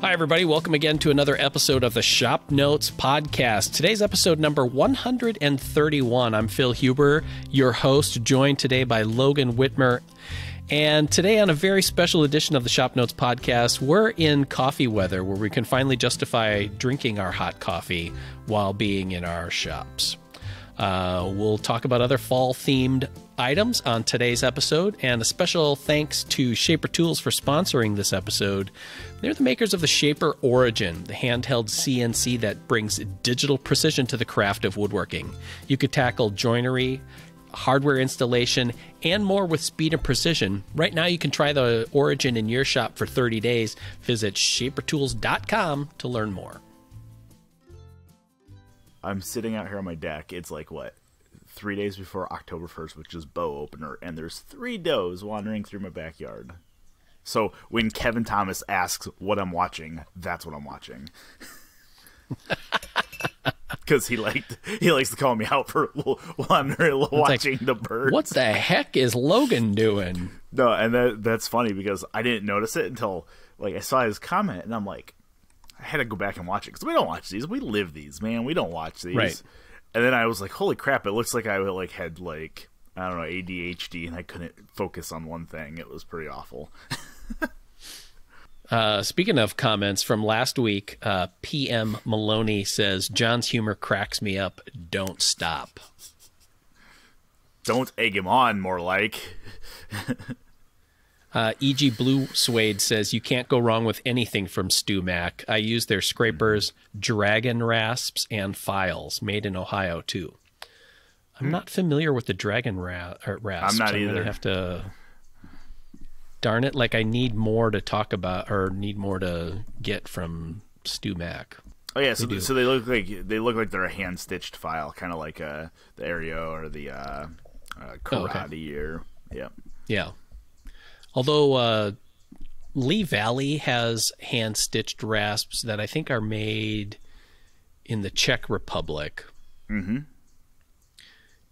Hi, everybody. Welcome again to another episode of the ShopNotes Podcast. Today's episode number 131. I'm Phil Huber, your host, joined today by Logan Whitmer. And today on a very special edition of the ShopNotes Podcast, we're in coffee weather where we can finally justify drinking our hot coffee while being in our shops. We'll talk about other fall-themed items on today's episode, and a special thanks to Shaper Tools for sponsoring this episode. They're the makers of the Shaper Origin, the handheld CNC that brings digital precision to the craft of woodworking. You could tackle joinery, hardware installation, and more with speed and precision. Right now, you can try the Origin in your shop for 30 days. Visit shapertools.com to learn more. I'm sitting out here on my deck. It's like, 3 days before October 1st, which is bow opener, and there's 3 does wandering through my backyard. So when Kevin Thomas asks what I'm watching, that's what I'm watching. Because he likes to call me out for while I'm watching the birds. What the heck is Logan doing? No, and that's funny because I didn't notice it until I saw his comment, and I'm like, I had to go back and watch it because we don't watch these. We live these, man. We don't watch these. Right. And then I was like, holy crap, it looks like I had I don't know, ADHD and I couldn't focus on one thing. It was pretty awful. Speaking of comments from last week, PM Maloney says, John's humor cracks me up. Don't stop. Don't egg him on, more like. E.G. Blue Suede says, you can't go wrong with anything from StewMac. I use their scrapers, dragon rasps, and files, made in Ohio, too. I'm not familiar with the dragon rasps. I'm not either. I'm going to have to... Darn it, I need more to talk about, or need more to get from StewMac. Oh, yeah, so they look like they're a hand-stitched file, kind of like the Aereo or the Karate or... Yeah. Yeah. Although Lee Valley has hand-stitched rasps that I think are made in the Czech Republic. Mm-hmm.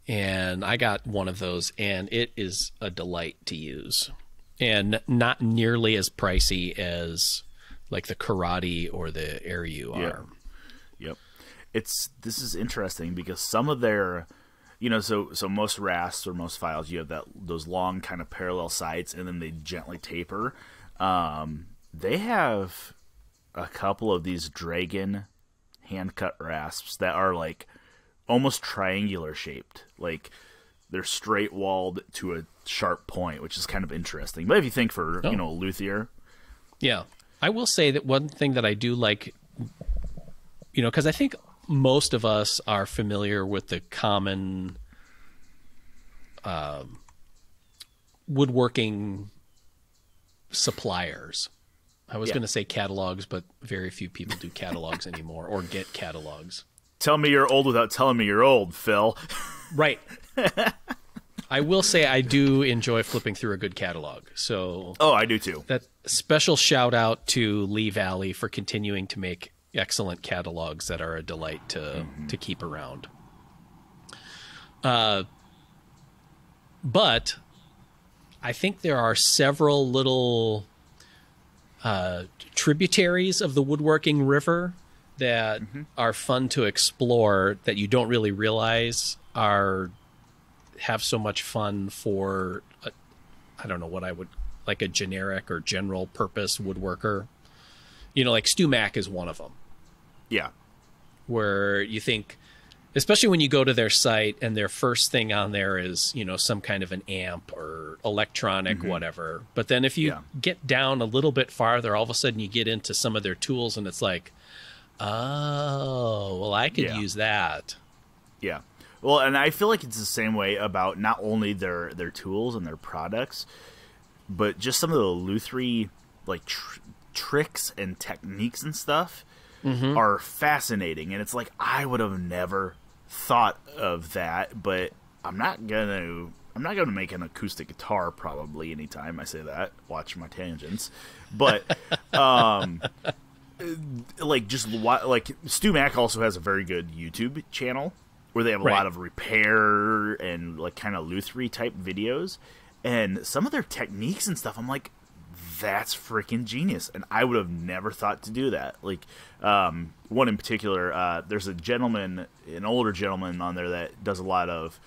And I got one of those, and it is a delight to use. And not nearly as pricey as the Karate or the Aereo are. Yep. This is interesting because some of their... so most rasps or most files, you have those long kind of parallel sides, and then they gently taper. They have a couple of these dragon hand-cut rasps that are almost triangular shaped. They're straight-walled to a sharp point, which is kind of interesting. But if you think for, a luthier. Yeah. I will say that one thing that I do like, because I think most of us are familiar with the common woodworking suppliers. I was going to say catalogs, but very few people do catalogs anymore or get catalogs. Tell me you're old without telling me you're old, Phil. Right. I will say I do enjoy flipping through a good catalog. So I do too. That special shout out to Lee Valley for continuing to make excellent catalogs that are a delight to keep around. But I think there are several little tributaries of the woodworking river that are fun to explore that you don't really realize have so much fun for I don't know what I would a generic or general purpose woodworker. StewMac is one of them. Yeah. Where you think, especially when you go to their site and their first thing on there is, some kind of an amp or electronic, whatever. But then if you get down a little bit farther, all of a sudden you get into some of their tools and it's oh, well, I could use that. Yeah. Well, and I feel like it's the same way about not only their tools and their products, but just some of the lutherie tricks and techniques and stuff are fascinating. And it's I would have never thought of that, but I'm not gonna make an acoustic guitar probably anytime I say that. Watch my tangents, but StewMac also has a very good YouTube channel where they have a lot of repair and kind of lutherie type videos, and some of their techniques and stuff. I'm like, that's freaking genius. And I would have never thought to do that. Like, one in particular, there's a gentleman, an older gentleman on there that does a lot of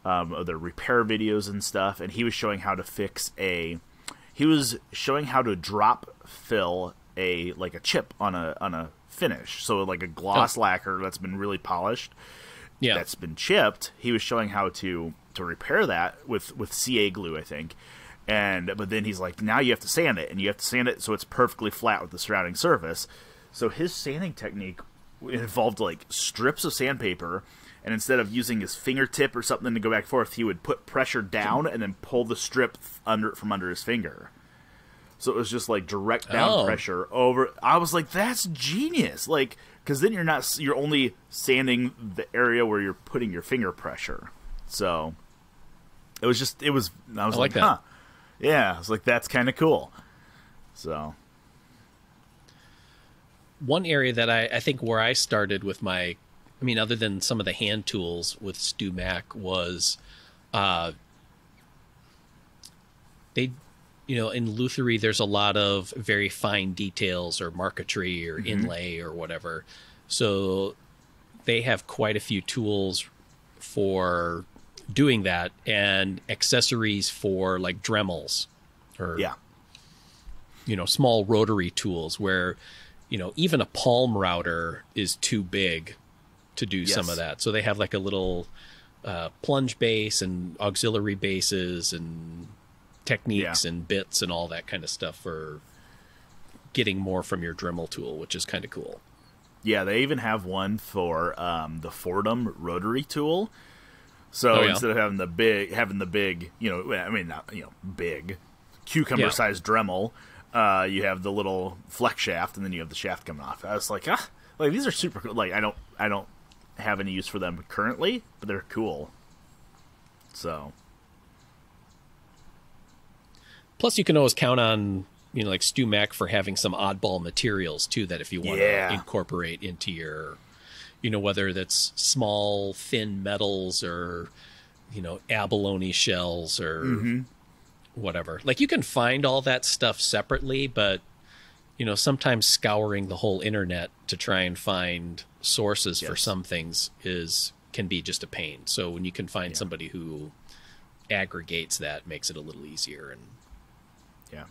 their repair videos and stuff. And he was showing how to how to drop fill a chip on a finish. So like a gloss lacquer that's been really polished. Yeah. That's been chipped. He was showing how to repair that with CA glue, I think. But then he's like, now you have to sand it, and you have to sand it so it's perfectly flat with the surrounding surface. So his sanding technique involved like strips of sandpaper, and instead of using his fingertip or something to go back and forth, he would put pressure down and then pull the strip from under his finger. So it was just like direct down pressure over. I was like, that's genius. Like, because then you're only sanding the area where you're putting your finger pressure. So I was like, that. Huh. Yeah, I was like, that's kind of cool. So one area that I think where I started with other than some of the hand tools with Stu Mac was, in lutherie, there's a lot of very fine details or marquetry or inlay or whatever. So they have quite a few tools for doing that, and accessories for like Dremels or small rotary tools where even a palm router is too big to do some of that. So they have like a little plunge base and auxiliary bases and techniques and bits and all that kind of stuff for getting more from your Dremel tool, which is kind of cool. Yeah, they even have one for the Fordham rotary tool. So instead of having the big, big cucumber-sized Dremel, you have the little flex shaft, and then you have the shaft coming off. I was like, these are super cool. Like, I don't have any use for them currently, but they're cool. So, plus you can always count on like Stu Mac for having some oddball materials too, that if you want to incorporate into your, whether that's small, thin metals or, abalone shells or whatever. Like, you can find all that stuff separately, but, sometimes scouring the whole internet to try and find sources for some things can be just a pain. So when you can find somebody who aggregates that, makes it a little easier. And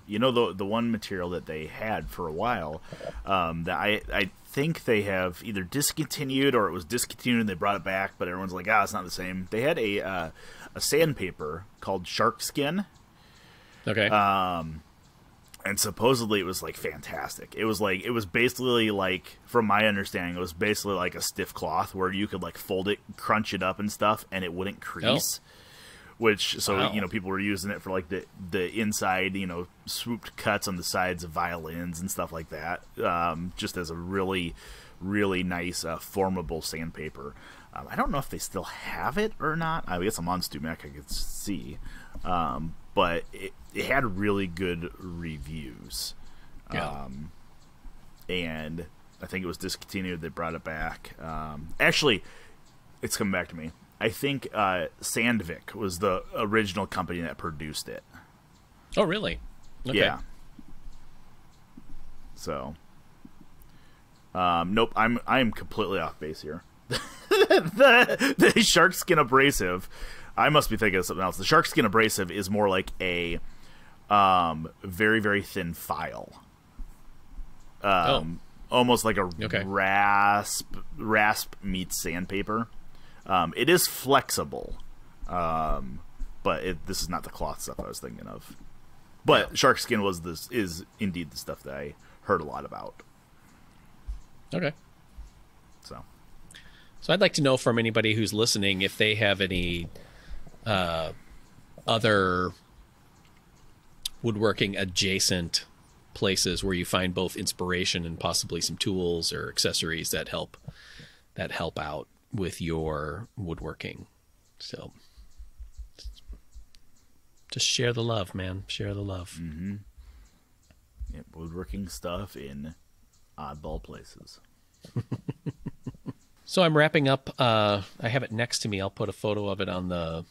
the one material that they had for a while, that I think they have either discontinued, or it was discontinued and they brought it back, but everyone's like, it's not the same. They had a sandpaper called shark skin. Okay. And supposedly it was like fantastic. It was basically like, from my understanding, it was basically like a stiff cloth where you could like fold it, crunch it up and stuff, and it wouldn't crease. People were using it for like the inside, swooped cuts on the sides of violins and stuff like that. Just as a really, really nice, formable sandpaper. I don't know if they still have it or not. I guess I'm on Stu Mac, I could see. But it had really good reviews. And I think it was discontinued. They brought it back. Actually, it's coming back to me. I think Sandvik was the original company that produced it. Oh, really? Okay. Yeah. So, nope. I'm completely off base here. the shark skin abrasive. I must be thinking of something else. The shark skin abrasive is more like a very, very thin file. Almost like a rasp meets sandpaper. It is flexible, but this is not the cloth stuff I was thinking of. But shark skin is indeed the stuff that I heard a lot about. Okay. So I'd like to know from anybody who's listening if they have any other woodworking adjacent places where you find both inspiration and possibly some tools or accessories that help out with your woodworking. So just share the love, man. Share the love. Mm-hmm. Yeah, woodworking stuff in oddball places. So I'm wrapping up. I have it next to me. I'll put a photo of it on the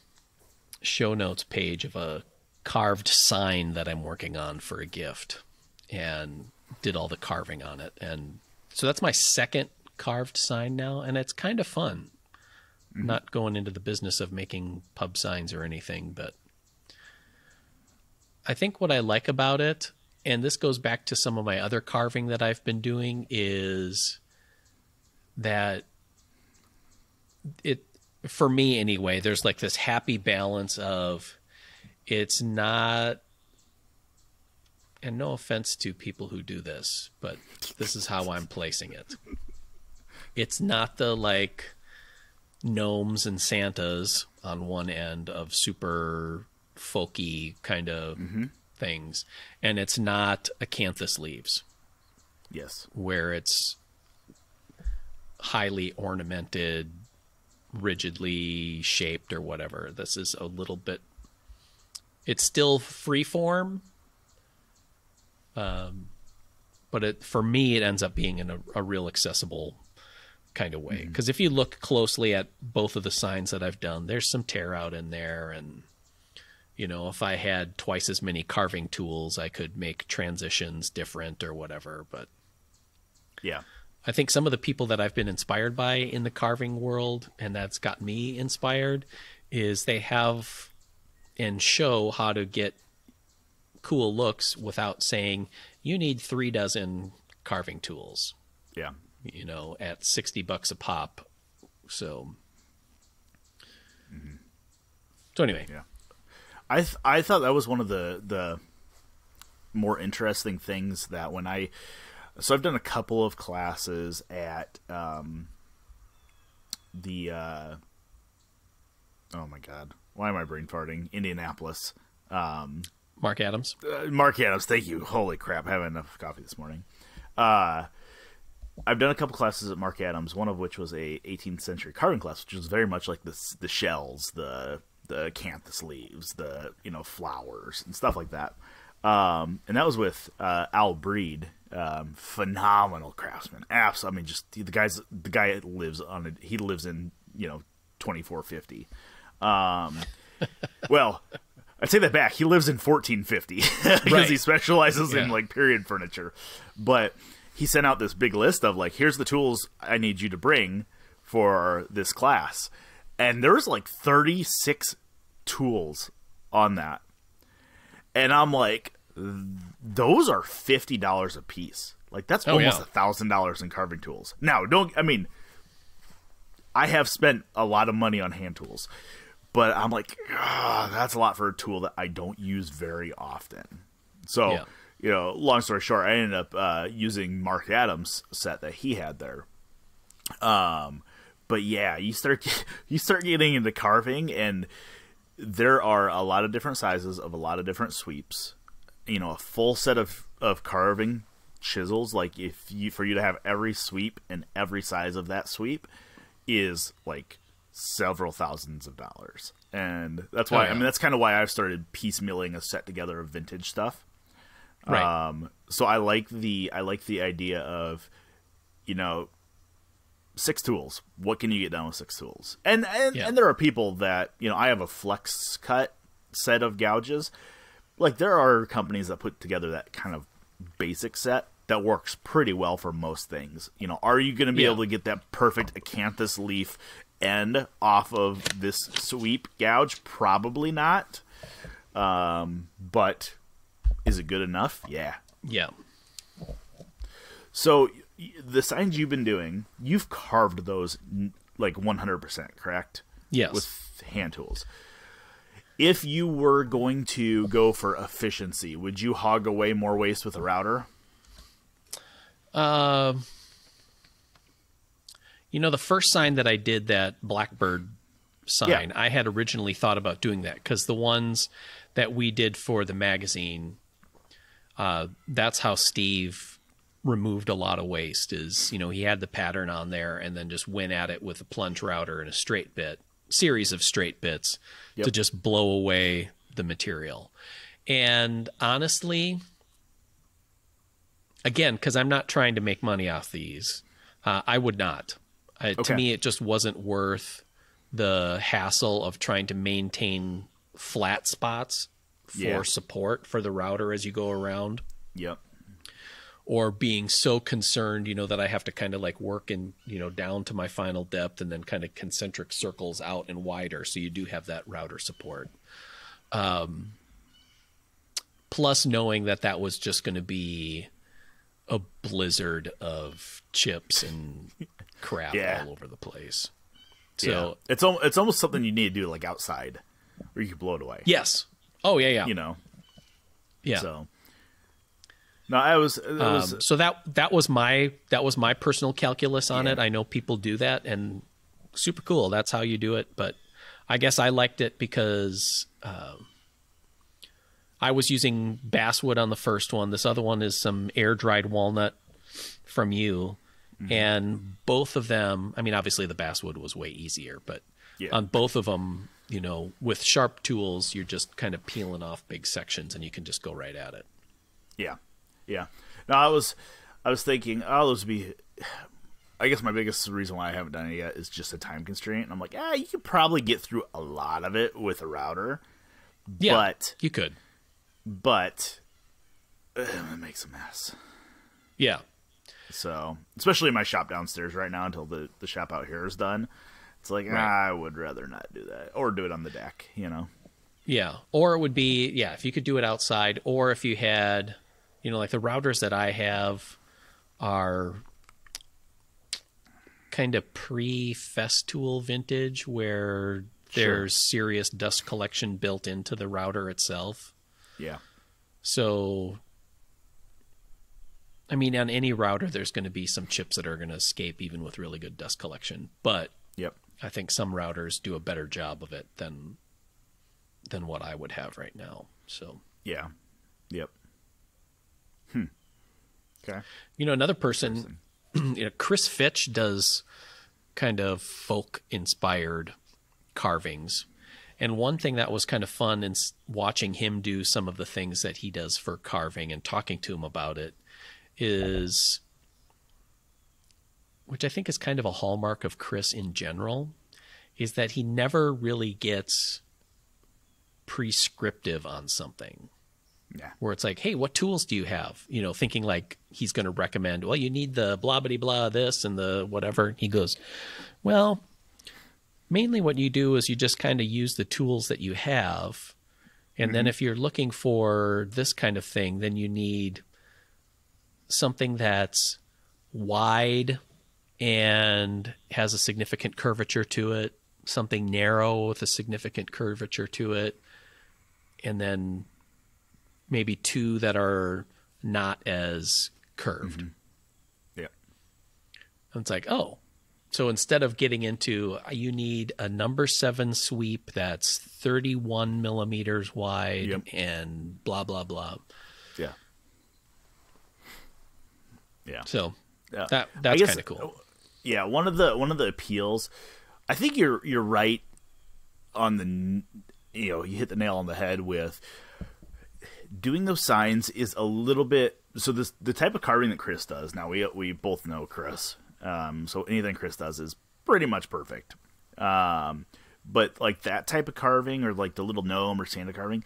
show notes page of a carved sign that I'm working on for a gift and did all the carving on it. And so that's my second carved sign now, and it's kind of fun. Not going into the business of making pub signs or anything, but I think what I like about it, and this goes back to some of my other carving that I've been doing, is that it, for me anyway, there's like this happy balance of it's not, and no offense to people who do this, but this is how I'm placing it. It's not the like gnomes and Santas on one end of super folky kind of things, and it's not acanthus leaves. Yes. Where it's highly ornamented, rigidly shaped or whatever. This is a little bit, it's still free form, but for me it ends up being in a real accessible kind of way. Because if you look closely at both of the signs that I've done, there's some tear out in there, and you know, if I had twice as many carving tools, I could make transitions different or whatever. But yeah, I think some of the people that I've been inspired by in the carving world, and that's got me inspired, is they have and show how to get cool looks without saying you need 3 dozen carving tools. Yeah. You know, at $60 a pop. So, so anyway, yeah, I thought that was one of the more interesting things that when so I've done a couple of classes at the oh my god, why am I brain farting? Indianapolis. Mark Adams. Mark Adams, thank you. Holy crap, I haven't had enough coffee this morning. I've done a couple classes at Mark Adams, one of which was a 18th century carving class, which was very much like the shells, the acanthus leaves, the flowers and stuff like that. And that was with Al Breed, phenomenal craftsman. Absolutely, I mean, just the guy lives he lives in 2450. Well, I take that back. He lives in 1450 because right. He specializes in like period furniture, but he sent out this big list of like, here's the tools I need you to bring for this class. And there's like 36 tools on that. And I'm like, those are $50 a piece. Like that's almost $1,000 in carving tools. Now, I have spent a lot of money on hand tools, but I'm like, that's a lot for a tool that I don't use very often. So, long story short, I ended up using Mark Adams' set that he had there. But yeah, you start getting into carving, and there are a lot of different sizes of a lot of different sweeps. A full set of carving chisels, like for you to have every sweep and every size of that sweep is like several thousands of dollars. And that's why, that's kind of why I've started piecemealing a set together of vintage stuff. Right. So I like the idea of, 6 tools. What can you get done with 6 tools? And there are people that, I have a flex cut set of gouges. Like there are companies that put together that kind of basic set that works pretty well for most things. Are you going to be able to get that perfect acanthus leaf end off of this sweep gouge? Probably not. But is it good enough? Yeah. Yeah. So the signs you've been doing, you've carved those like 100%, correct? Yes. With hand tools. If you were going to go for efficiency, would you hog away more waste with a router? The first sign that I did, that Blackbird sign, I had originally thought about doing that because the ones that we did for the magazine, that's how Steve removed a lot of waste. Is he had the pattern on there and then just went at it with a plunge router and a straight bit, series of straight bits to just blow away the material. And honestly, again, because I'm not trying to make money off these, I would not. To me, it just wasn't worth the hassle of trying to maintain flat spots for support for the router as you go around. Yep. Or being so concerned, that I have to kind of like work in, down to my final depth and then kind of concentric circles out and wider. So you do have that router support. Plus knowing that was just going to be a blizzard of chips and crap all over the place. So it's almost something you need to do like outside where you can blow it away. Yes. Oh yeah. Yeah. So no, it was so that was my personal calculus on it. I know people do that and super cool. That's how you do it. But I guess I liked it because I was using basswood on the first one. This other one is some air dried walnut from you. Mm-hmm. And both of them, I mean, obviously the basswood was way easier, but on both of them, with sharp tools, you're just kind of peeling off big sections and you can just go right at it. Yeah. Yeah. No, I was thinking, I guess my biggest reason why I haven't done it yet is just a time constraint. And I'm like, you could probably get through a lot of it with a router. Yeah, but you could. But it makes a mess. Yeah. So, especially in my shop downstairs right now until the shop out here is done. It's like, I would rather not do that. Or do it on the deck, Yeah. Or it would be, if you could do it outside, or if you had, like the routers that I have are kind of pre-Festool vintage where there's serious dust collection built into the router itself. Yeah. So, I mean, on any router, there's going to be some chips that are going to escape even with really good dust collection. But I think some routers do a better job of it than what I would have right now. So yeah. Yep. Okay. Another person, Chris Fitch does kind of folk-inspired carvings. And one thing that was kind of fun in watching him do some of the things that he does for carving and talking to him about it is, which I think is kind of a hallmark of Chris in general, is that he never really gets prescriptive on something. Yeah. Where it's like, hey, what tools do you have? Thinking like he's going to recommend, well, you need the blah, blah, blah, this and the whatever. He goes, well, mainly what you do is you just kind of use the tools that you have. And then if you're looking for this kind of thing, then you need something that's wide and has a significant curvature to it, something narrow with a significant curvature to it, and then maybe two that are not as curved. Yeah. And it's like, oh, so instead of getting into, you need a number 7 sweep that's 31 millimeters wide and blah, blah, blah. Yeah. Yeah. So that's kind of cool. Yeah. One of the appeals, I think you're right on you hit the nail on the head with doing those signs is a little bit, so the type of carving that Chris does. Now we both know Chris. So anything Chris does is pretty much perfect. But like that type of carving or like the little gnome or Santa carving,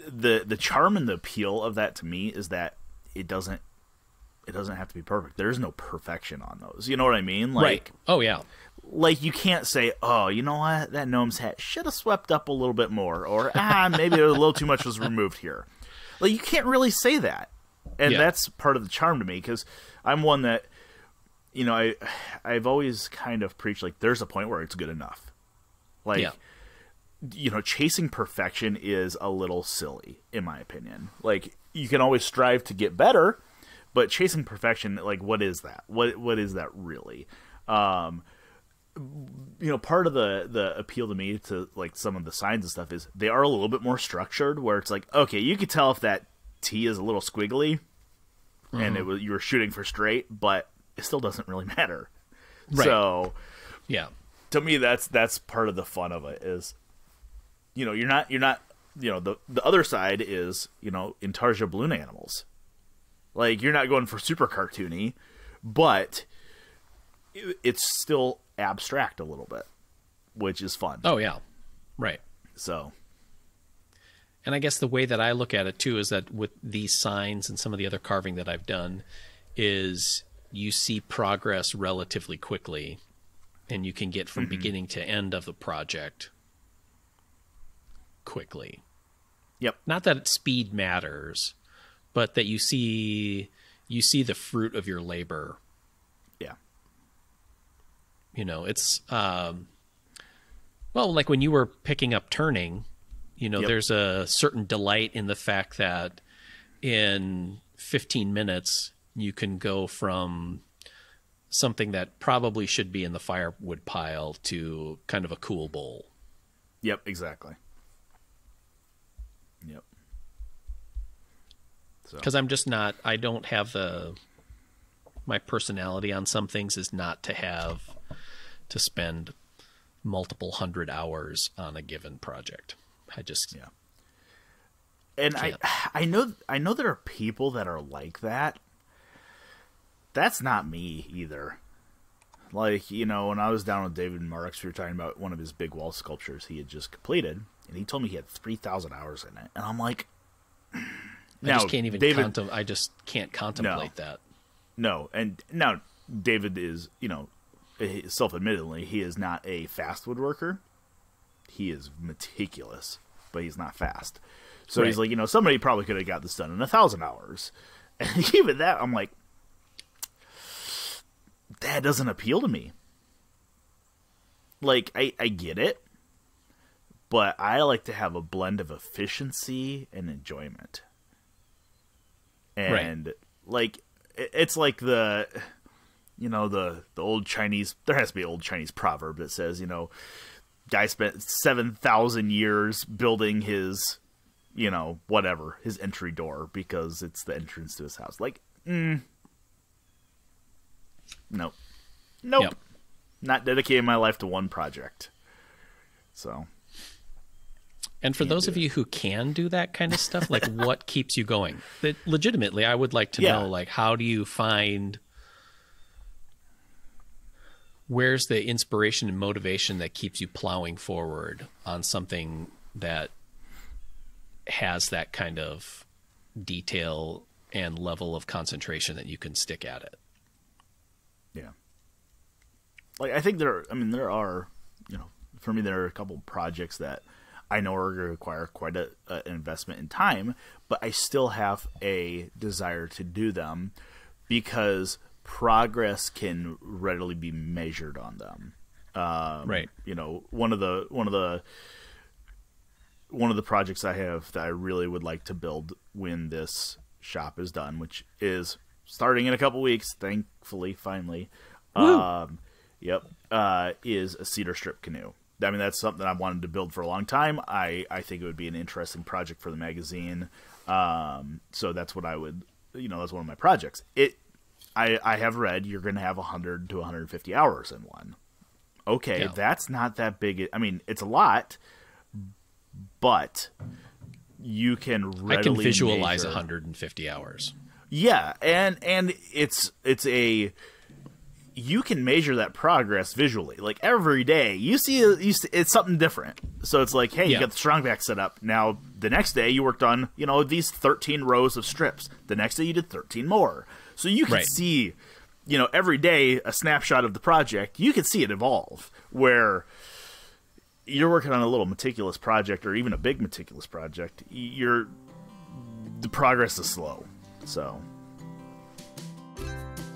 the charm and the appeal of that to me is that it doesn't have to be perfect. There is no perfection on those. You know what I mean? Like, right. Oh yeah. Like you can't say, oh, you know what? That gnome's hat should have swept up a little bit more, or maybe a little too much was removed here. Like you can't really say that. And that's part of the charm to me, because I'm one that, I've always kind of preached, like, there's a point where it's good enough. Like, chasing perfection is a little silly, in my opinion. Like, you can always strive to get better, but chasing perfection, like, what is that? What is that really? Part of the appeal to me to, like, some of the signs and stuff is they are a little bit more structured, where it's like, okay, you could tell if that T is a little squiggly, and you were shooting for straight, but it still doesn't really matter. Right. So, to me, that's part of the fun of it is, you're not, the other side is, Intarsia balloon animals. Like, you're not going for super cartoony, but it's still abstract a little bit, which is fun. Oh, yeah. Right. So. And I guess the way that I look at it too is that with these signs and some of the other carving that I've done is you see progress relatively quickly, and you can get from beginning to end of the project quickly. Yep. Not that speed matters, but that you see the fruit of your labor. Yeah. You know, it's well, like when you were picking up turning, you know, there's a certain delight in the fact that in 15 minutes you can go from something that probably should be in the firewood pile to kind of a cool bowl. Yep, exactly. Yep. Because I'm just not, I don't have my personality on some things is not to spend multiple 100 hours on a given project. I just, And can't. I know there are people that are like that. That's not me either. Like, you know, when I was down with David Marks, we were talking about one of his big wall sculptures he had just completed, and he told me he had 3,000 hours in it. And I'm like, I just can't even I just can't contemplate that. No, and now David is, you know, self-admittedly, he is not a fast woodworker. He is meticulous, but he's not fast. So he's like, you know, somebody probably could have got this done in 1,000 hours. And even that, I'm like, that doesn't appeal to me. Like, I get it, but I like to have a blend of efficiency and enjoyment. And, like, it's like the old Chinese, there has to be an old Chinese proverb that says, you know, guy spent 7,000 years building his, you know, whatever, his entry door because it's the entrance to his house. Like, Nope. Yep. Not dedicating my life to one project. So. And for those of you who can do that kind of stuff, like what keeps you going? Legitimately, I would like to know, like, how do you find, where's the inspiration and motivation that keeps you plowing forward on something that has that kind of detail and level of concentration that you can stick at it? Yeah. Like, I think there are, you know, for me, there are a couple projects that I know are going to require quite an investment in time, but I still have a desire to do them because progress can readily be measured on them. Right. You know, one of the projects I have that I really would like to build when this shop is done, which is starting in a couple weeks, thankfully, finally. Is a cedar strip canoe. I mean, that's something I've wanted to build for a long time. I think it would be an interesting project for the magazine. So that's what I would, you know, that's one of my projects. I have read you're going to have 100 to 150 hours in one. Okay, that's not that big. I mean, it's a lot, but you can readily I can visualize measure 150 hours. Yeah, and it's you can measure that progress visually. Like every day, you see it's something different. So it's like, hey, you got the strong back set up. Now the next day you worked on, you know, these 13 rows of strips. The next day you did 13 more. So you can see, you know, every day a snapshot of the project. You can see it evolve. Where you're working on a little meticulous project or even a big meticulous project, the progress is slow. So,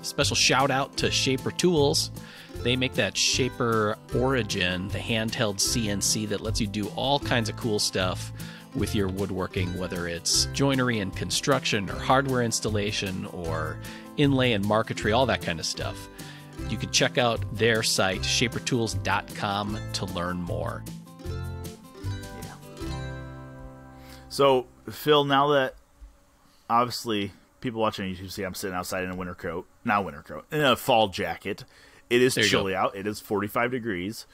special shout out to Shaper Tools. They make that Shaper Origin, the handheld CNC that lets you do all kinds of cool stuff with your woodworking, whether it's joinery and construction or hardware installation or inlay and marquetry, all that kind of stuff. You can check out their site, shapertools.com, to learn more. Yeah. So, Phil, now that obviously people watching on YouTube see I'm sitting outside in a in a fall jacket. It is chilly out. It is 45 degrees.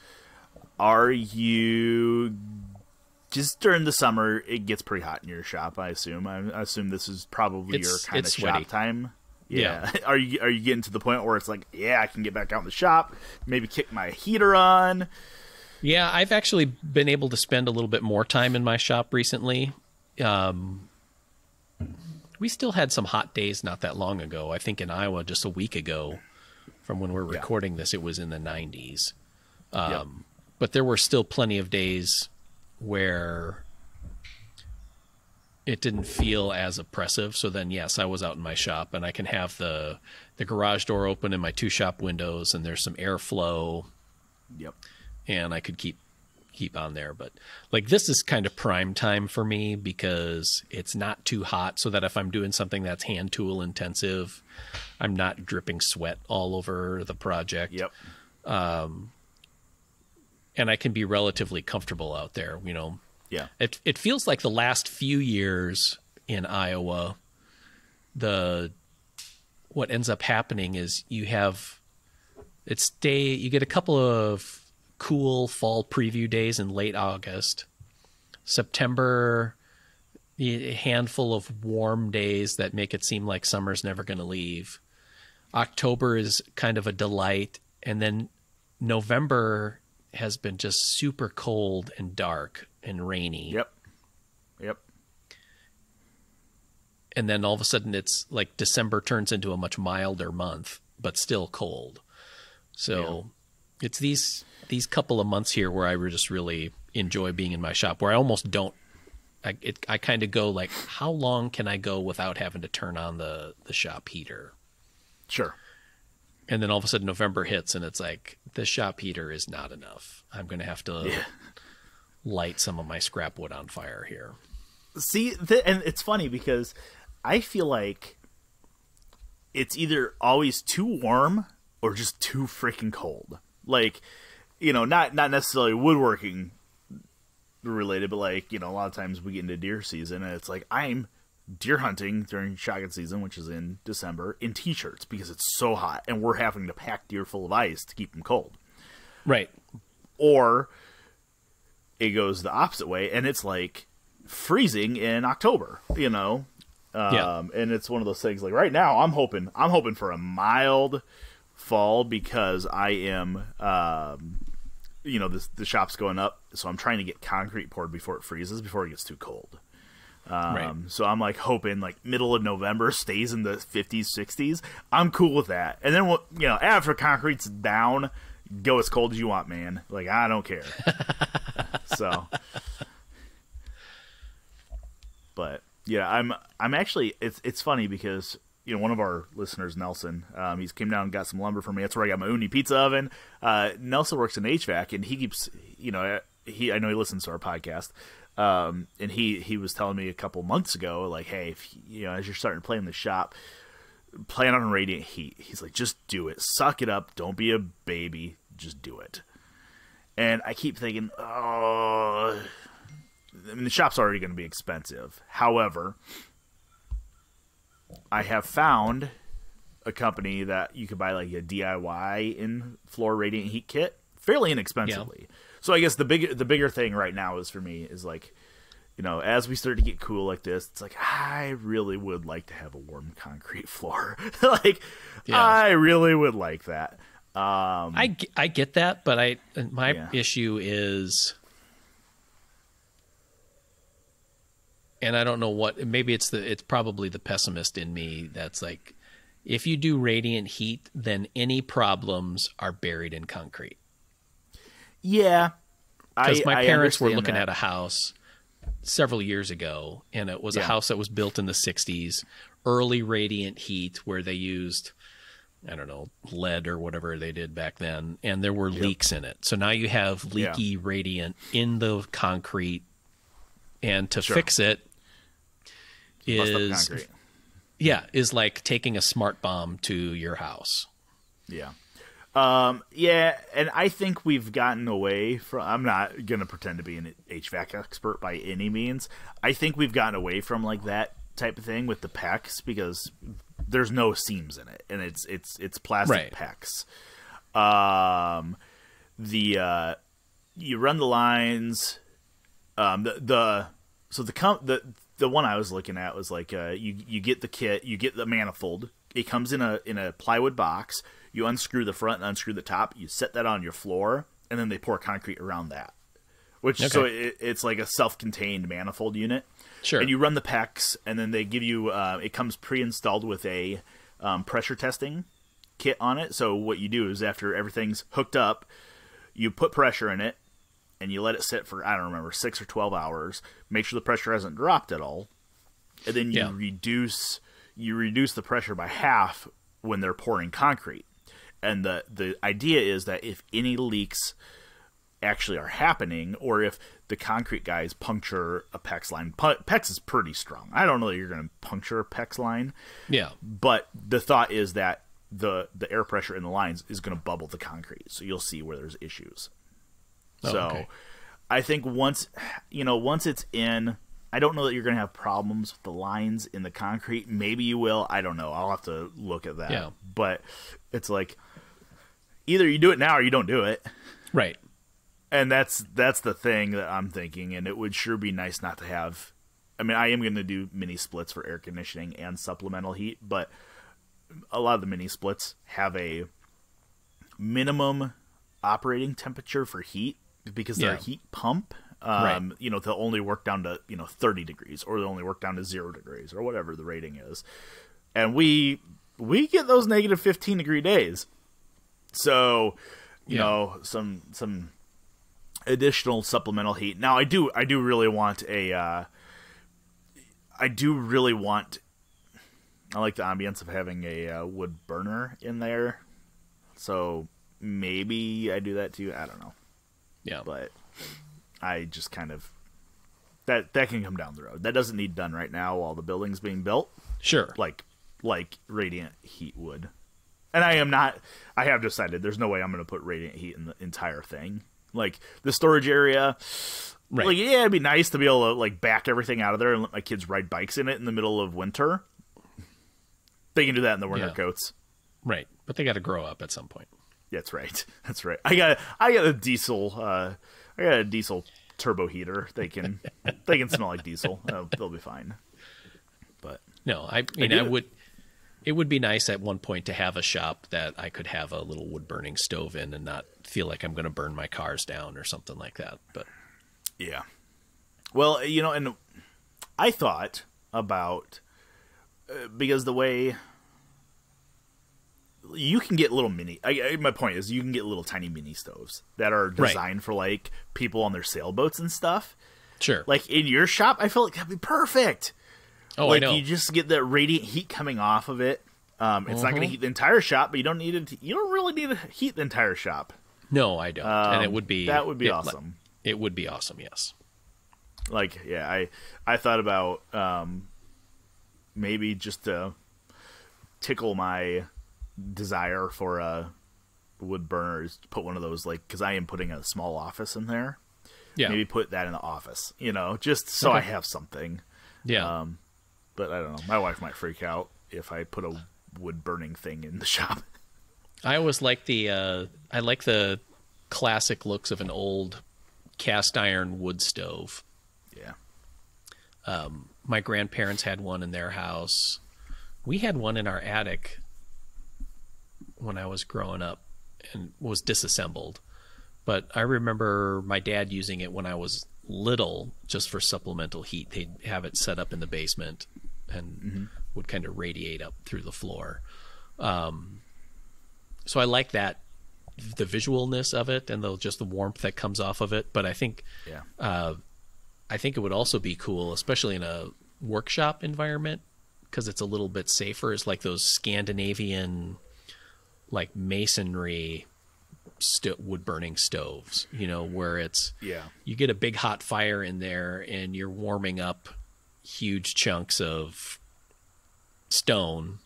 Are you, just during the summer, it gets pretty hot in your shop, I assume. I assume this is probably your kind of shop time. Yeah. Are you getting to the point where it's like, yeah, I can get back out in the shop, maybe kick my heater on? Yeah, I've actually been able to spend a little bit more time in my shop recently. we still had some hot days not that long ago. I think in Iowa just a week ago from when we're recording this, it was in the 90s. But there were still plenty of days where it didn't feel as oppressive. So then, yes, I was out in my shop, and I can have the garage door open and my 2 shop windows, and there's some airflow. Yep. And I could keep on there. But like, this is kind of prime time for me because it's not too hot, so that if I'm doing something that's hand tool intensive, I'm not dripping sweat all over the project. Yep. And I can be relatively comfortable out there, you know. Yeah. It feels like the last few years in Iowa, what ends up happening is you get a couple of cool fall preview days in late August. September, a handful of warm days that make it seem like summer's never going to leave. October is kind of a delight. And then November has been just super cold and dark and rainy. Yep. And then all of a sudden it's like December turns into a much milder month, but still cold. So it's these couple of months here where I just really enjoy being in my shop, where I almost don't. I kind of go like, how long can I go without having to turn on the shop heater? Sure. And then all of a sudden November hits, and it's like, the shop heater is not enough. I'm going to have to light some of my scrap wood on fire here. See, and it's funny because I feel like it's either always too warm or just too freaking cold. Like, you know, not necessarily woodworking related, but like, you know, a lot of times we get into deer season and it's like, I'm deer hunting during shotgun season, which is in December, in t-shirts because it's so hot and we're having to pack deer full of ice to keep them cold. Right. Or it goes the opposite way and it's like freezing in October, you know? And it's one of those things like right now I'm hoping for a mild fall because I am, you know, the shop's going up. So I'm trying to get concrete poured before it freezes, before it gets too cold. Right. So I'm like hoping like middle of November stays in the 50s, 60s. I'm cool with that. And then, you know, after concrete's down, go as cold as you want, man. Like, I don't care. So, but yeah, I'm actually, it's funny because, you know, one of our listeners, Nelson, he's came down and got some lumber for me. That's where I got my Uni pizza oven. Nelson works in HVAC and he keeps, you know, I know he listens to our podcast. And he was telling me a couple months ago, like, hey, if, you know, as you're starting to play in the shop, plan on radiant heat. He's like, just do it. Suck it up. Don't be a baby. Just do it. And I keep thinking, oh, I mean, the shop's already going to be expensive. However, I have found a company that you could buy like a DIY in floor radiant heat kit fairly inexpensively. Yeah. So I guess the bigger thing right now is for me is like, you know, as we start to get cool like this, it's like, I really would like to have a warm concrete floor. Like, I really would like that. I get that, but my issue is, and I don't know what, maybe it's probably the pessimist in me that's like, if you do radiant heat, then any problems are buried in concrete. Yeah. Because my parents were looking at a house several years ago, and it was a house that was built in the 60s, early radiant heat, where they used, I don't know, lead or whatever they did back then, and there were leaks in it. So now you have leaky radiant in the concrete, and to fix it is like taking a smart bomb to your house. Yeah. And I think we've gotten away from, I'm not going to pretend to be an HVAC expert by any means. I think we've gotten away from like that type of thing with the PEX because there's no seams in it and it's plastic PEX. You run the lines, the one I was looking at was like, you get the kit, you get the manifold. It comes in a plywood box. You unscrew the front and unscrew the top. You set that on your floor, and then they pour concrete around that. which Okay. so it's like a self-contained manifold unit. Sure. And you run the PEX, and then they give you it comes pre-installed with a pressure testing kit on it. So what you do is after everything's hooked up, you put pressure in it, and you let it sit for, I don't remember, 6 or 12 hours. Make sure the pressure hasn't dropped at all, and then you reduce the pressure by half when they're pouring concrete. And the idea is that if any leaks actually are happening, or if the concrete guys puncture a PEX line, PEX is pretty strong. I don't know that you're going to puncture a PEX line. Yeah. But the thought is that the air pressure in the lines is going to bubble the concrete, so you'll see where there's issues. So I think once it's in, I don't know that you're going to have problems with the lines in the concrete. Maybe you will. I don't know. I'll have to look at that. Yeah. But it's like either you do it now or you don't do it. Right. And that's the thing that I'm thinking. And it would sure be nice not to have. I mean, I am going to do mini splits for air conditioning and supplemental heat, but a lot of the mini splits have a minimum operating temperature for heat because they're a heat pump. Right. You know, they'll only work down to 30 degrees, or they'll only work down to 0 degrees, or whatever the rating is. And we get those negative 15 degree days. So, you know, some additional supplemental heat. Now, I do really want I like the ambience of having a wood burner in there. So maybe I do that too. I don't know. Yeah. But I just kind of that can come down the road. That doesn't need done right now while the building's being built. Sure. Like radiant heat would. And I have decided there's no way I'm going to put radiant heat in the entire thing. Like the storage area, right. Like, yeah, it'd be nice to be able to like back everything out of there and let my kids ride bikes in it in the middle of winter. They can do that in the winter coats. Right. But they got to grow up at some point. That's right. That's right. I got a diesel turbo heater. They can smell like diesel. They'll be fine. But no, I mean, it would be nice at one point to have a shop that I could have a little wood burning stove in and not feel like I'm going to burn my cars down or something like that. But yeah. Well, and I thought about because the way you can get little mini. My point is, you can get little tiny mini stoves that are designed for like people on their sailboats and stuff. Sure. Like in your shop, I feel like that'd be perfect. Oh, like I know. You just get that radiant heat coming off of it. It's not going to heat the entire shop, but you don't really need to heat the entire shop. No, I don't. And it would be awesome. It would be awesome. Yes. Like, yeah, I thought about maybe just to tickle my desire for a wood burner is to put one of those, like, because I am putting a small office in there. Yeah. Maybe put that in the office, just so I have something. Yeah. But I don't know. My wife might freak out if I put a wood burning thing in the shop. I always like the classic looks of an old cast iron wood stove. Yeah. My grandparents had one in their house. We had one in our attic when I was growing up and was disassembled. But I remember my dad using it when I was little just for supplemental heat. They'd have it set up in the basement and would kind of radiate up through the floor. So I like that, the visualness of it and just the warmth that comes off of it. But I think it would also be cool, especially in a workshop environment, because it's a little bit safer. It's like those Scandinavian, like masonry wood burning stoves, where it's you get a big hot fire in there and you're warming up huge chunks of stone,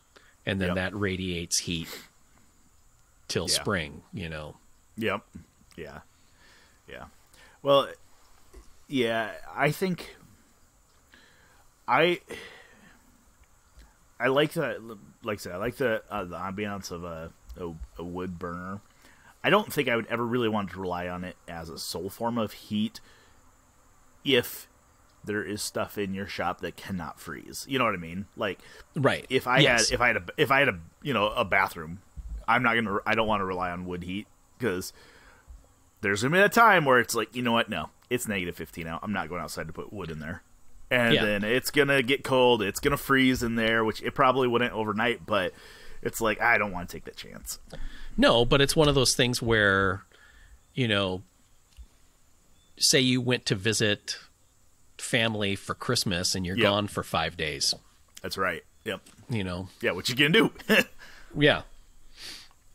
and then that radiates heat till spring. Yep. Yeah. Well, yeah, I think I like the, like I said, I like the ambiance of a wood burner. I don't think I would ever really want to rely on it as a sole form of heat if there is stuff in your shop that cannot freeze. You know what I mean? Like, right. If I had a bathroom, I don't want to rely on wood heat, because there's gonna be a time where it's like, you know what? No, it's negative 15 out. I'm not going outside to put wood in there. And Yeah. then it's going to get cold. It's going to freeze in there, which it probably wouldn't overnight, but it's like, I don't want to take that chance. No, but it's one of those things where, say you went to visit family for Christmas and you're Yep. gone for 5 days. That's right. Yep. Yeah, what you gonna do? Yeah.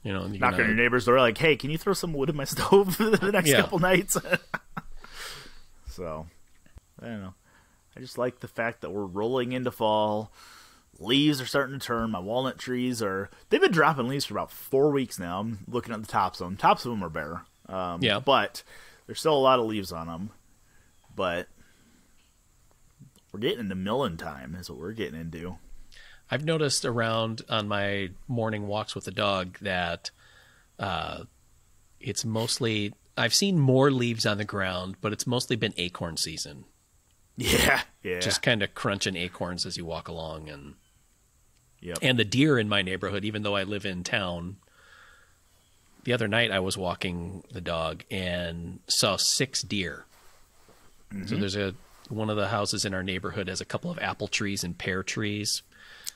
Knock on your neighbor's door like, hey, can you throw some wood in my stove for the next couple nights? So, I don't know. I just like the fact that we're rolling into fall. Leaves are starting to turn. My walnut trees they've been dropping leaves for about 4 weeks now. I'm looking at the tops of them. Tops of them are bare. But there's still a lot of leaves on them. But we're getting into milling time is what we're getting into. I've noticed around on my morning walks with the dog that it's mostly, I've seen more leaves on the ground, but it's mostly been acorn season. Yeah. Just kind of crunching acorns as you walk along. Yep. And the deer in my neighborhood, even though I live in town, the other night I was walking the dog and saw 6 deer. Mm-hmm. So there's one of the houses in our neighborhood has a couple of apple trees and pear trees.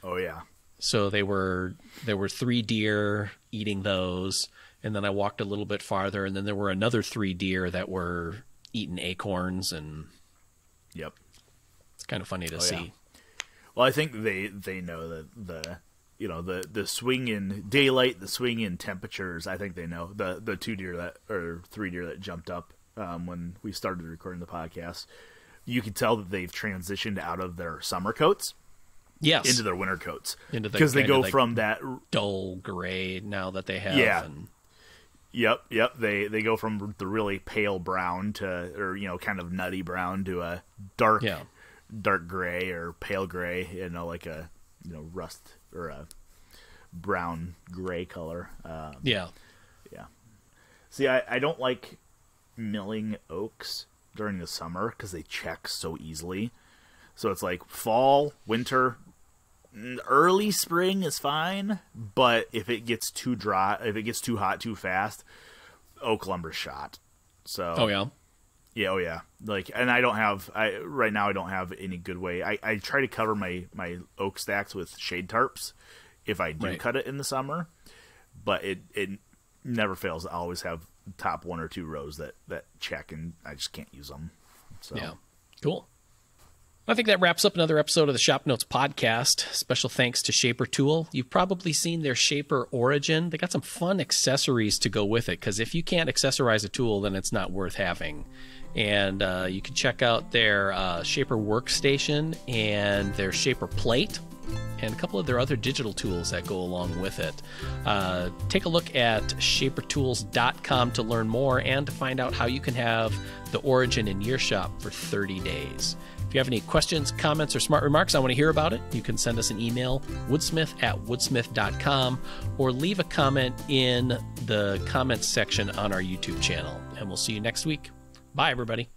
Oh yeah. So there were 3 deer eating those, and then I walked a little bit farther, and then there were another 3 deer that were eating acorns, and yep, it's kind of funny to see. Yeah. Well, I think they know that the swing in daylight, the swing in temperatures. I think they know the 3 deer that jumped up when we started recording the podcast. You could tell that they've transitioned out of their summer coats. Yes. Into their winter coats. Because they go from that dull gray now that they have. Yeah. Yep. They go from the really pale brown to, kind of nutty brown to a dark gray or pale gray, like a, rust or a brown gray color. Yeah. See, I don't like milling oaks during the summer because they check so easily. So it's like fall, winter, early spring is fine, but if it gets too dry, if it gets too hot too fast, oak lumber's shot. So yeah. Like, and right now I don't have any good way. I try to cover my oak stacks with shade tarps if I do cut it in the summer, but it never fails. I always have top 1 or 2 rows that check, and I just can't use them. So yeah, cool. I think that wraps up another episode of the ShopNotes Podcast. Special thanks to Shaper Tool. You've probably seen their Shaper Origin. They got some fun accessories to go with it, because if you can't accessorize a tool, then it's not worth having. And you can check out their Shaper Workstation and their Shaper Plate and a couple of their other digital tools that go along with it. Take a look at shapertools.com to learn more and to find out how you can have the Origin in your shop for 30 days. If you have any questions, comments, or smart remarks, I want to hear about it. You can send us an email, woodsmith@woodsmith.com, or leave a comment in the comments section on our YouTube channel. And we'll see you next week. Bye, everybody.